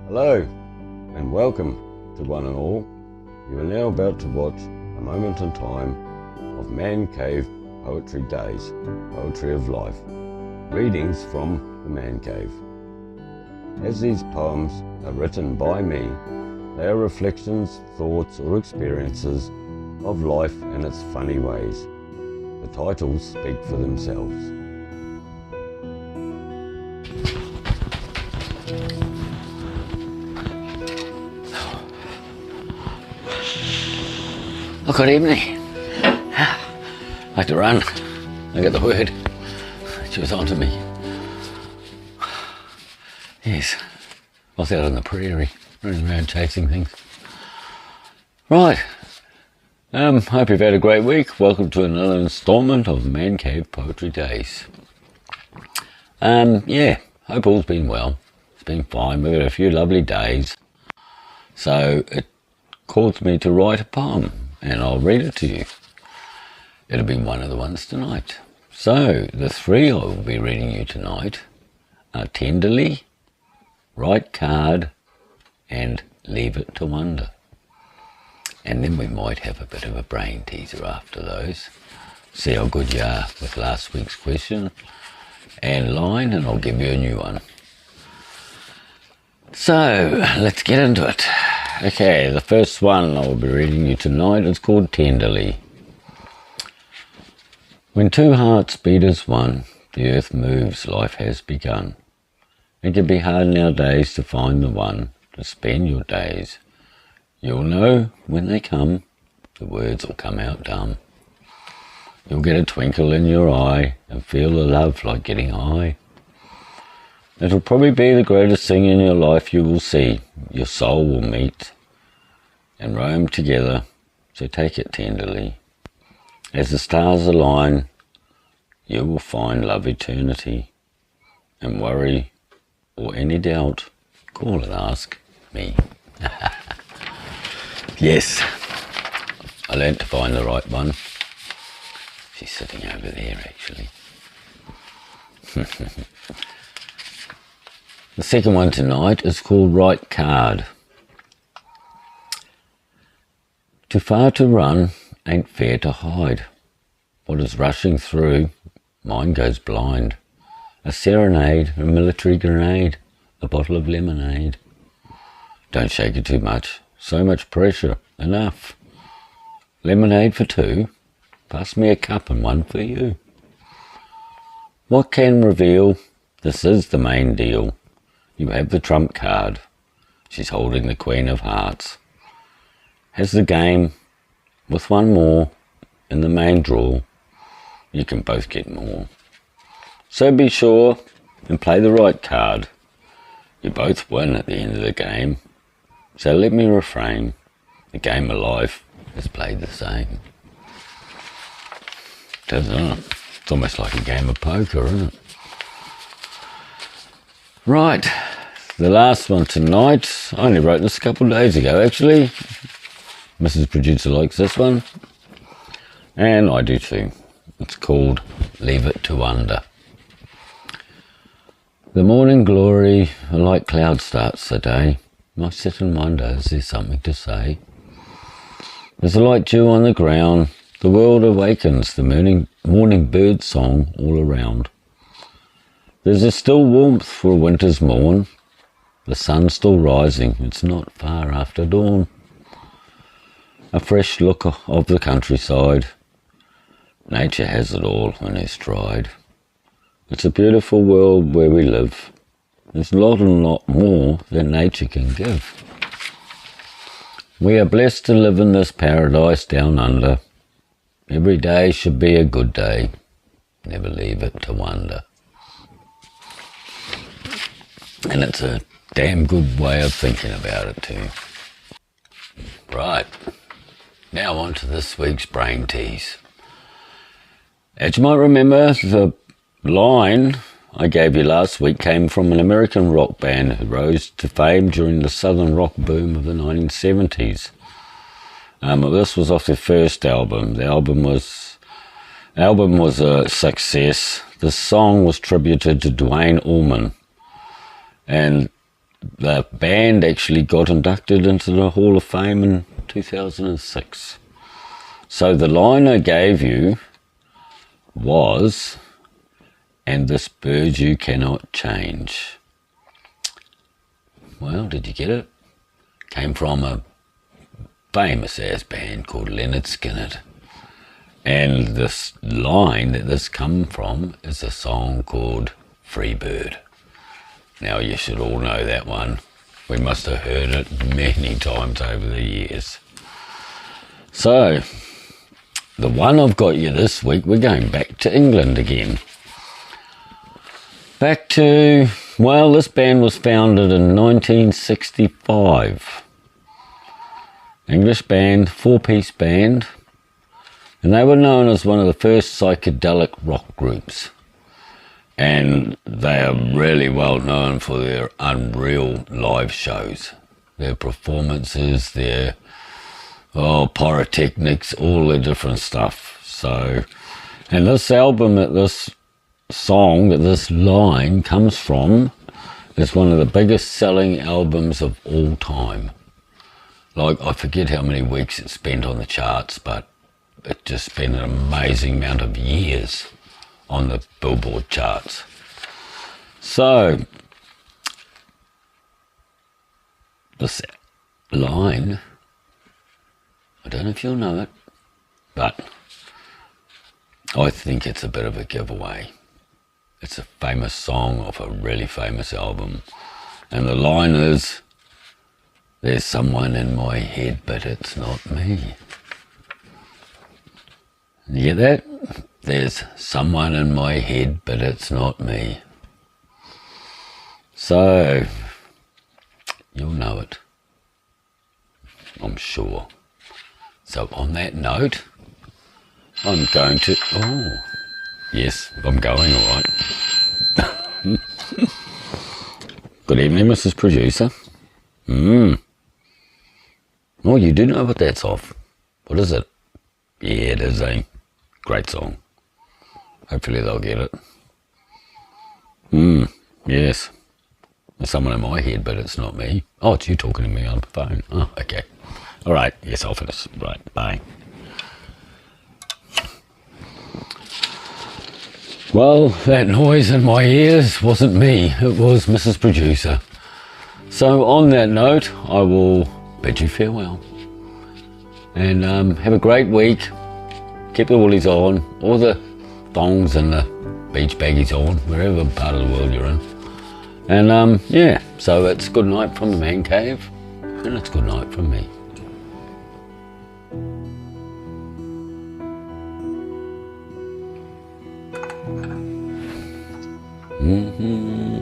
Hello and welcome to one and all. You are now about to watch a moment in time of Man Cave Poetry Days, Poetry of Life, readings from the Man Cave. As these poems are written by me, they are reflections, thoughts or experiences of life in its funny ways. The titles speak for themselves. Oh, good evening. I had to run. I got the word. She was on to me. Yes, I was out on the prairie, running around chasing things. Right. Hope you've had a great week. Welcome to another instalment of Man Cave Poetry Days. Hope all's been well. It's been fine. We've had a few lovely days. So it caused me to write a poem, and I'll read it to you. It'll be one of the ones tonight. So, the three I will be reading you tonight are Tenderly, Right Card, and Leave It to Wonder. And then we might have a bit of a brain teaser after those. See how good you are with last week's question and line, and I'll give you a new one. So, let's get into it. Okay, the first one I will be reading you tonight is called Tenderly. When two hearts beat as one, the earth moves, life has begun. It can be hard nowadays to find the one to spend your days. You'll know when they come, the words will come out dumb. You'll get a twinkle in your eye and feel the love like getting high. It'll probably be the greatest thing in your life you will see. Your soul will meet and roam together, so take it tenderly. As the stars align, you will find love eternity. And worry or any doubt, call and ask me. Yes, I learnt to find the right one. She's sitting over there, actually. The second one tonight is called Right Card. Too far to run, ain't fair to hide. What is rushing through, mine goes blind. A serenade, a military grenade, a bottle of lemonade. Don't shake it too much, so much pressure, enough. Lemonade for two, pass me a cup and one for you. What can reveal, this is the main deal. You have the trump card. She's holding the Queen of Hearts. Has the game with one more in the main draw. You can both get more. So be sure and play the right card. You both win at the end of the game. So let me refrain. The game of life is played the same. Doesn't it? It's almost like a game of poker, isn't it? Right, the last one tonight. I only wrote this a couple of days ago, actually. Mrs. Producer likes this one, and I do too. It's called Leave It to Wonder. The morning glory, a light cloud starts the day. I sit and wonder, is there something to say? There's a light dew on the ground. The world awakens, the morning bird song all around. There's a still warmth for a winter's morn. The sun's still rising, it's not far after dawn. A fresh look of the countryside. Nature has it all in her stride. It's a beautiful world where we live. There's a lot and lot more than nature can give. We are blessed to live in this paradise down under. Every day should be a good day. Never leave it to wonder. And it's a damn good way of thinking about it too. Right, now on to this week's brain tease. As you might remember, the line I gave you last week came from an American rock band who rose to fame during the southern rock boom of the 1970s. This was off their first album. The album was a success. The song was tributed to Duane Allman. And the band actually got inducted into the Hall of Fame in 2006. So the line I gave you was, "And this bird you cannot change." Well, did you get it? Came from a famous ass band called Lynyrd Skynyrd. And this line that this come from is a song called "Free Bird." Now you should all know that one. We must have heard it many times over the years. So, the one I've got you this week, we're going back to England again. Back to, well, this band was founded in 1965. English band, four-piece band, and they were known as one of the first psychedelic rock groups. And they are really well known for their unreal live shows, their performances, their pyrotechnics, all the different stuff. So, and this album, that this song, that this line comes from, is one of the biggest selling albums of all time. Like, I forget how many weeks it spent on the charts, but it just spent an amazing amount of years on the Billboard charts. So, this line, I don't know if you'll know it, but I think it's a bit of a giveaway. It's a famous song off a really famous album, and the line is, "There's someone in my head, but it's not me." You get that? There's someone in my head, but it's not me. So, you'll know it, I'm sure. So on that note, I'm going to, yes, I'm going all right. Good evening, Mrs. Producer. Oh, you do know what that's off. What is it? Yeah, it is a great song. Hopefully they'll get it. Yes. There's someone in my head, but it's not me. Oh, it's you talking to me on the phone. Oh, okay. All right. Yes, I'll finish. Right. Bye. Well, that noise in my ears wasn't me. It was Mrs. Producer. So on that note, I will bid you farewell. And have a great week. Keep the woolies on, or the thongs and the beach baggies on, wherever part of the world you're in. And yeah, so it's good night from the man cave, and it's good night from me. Mm-hmm.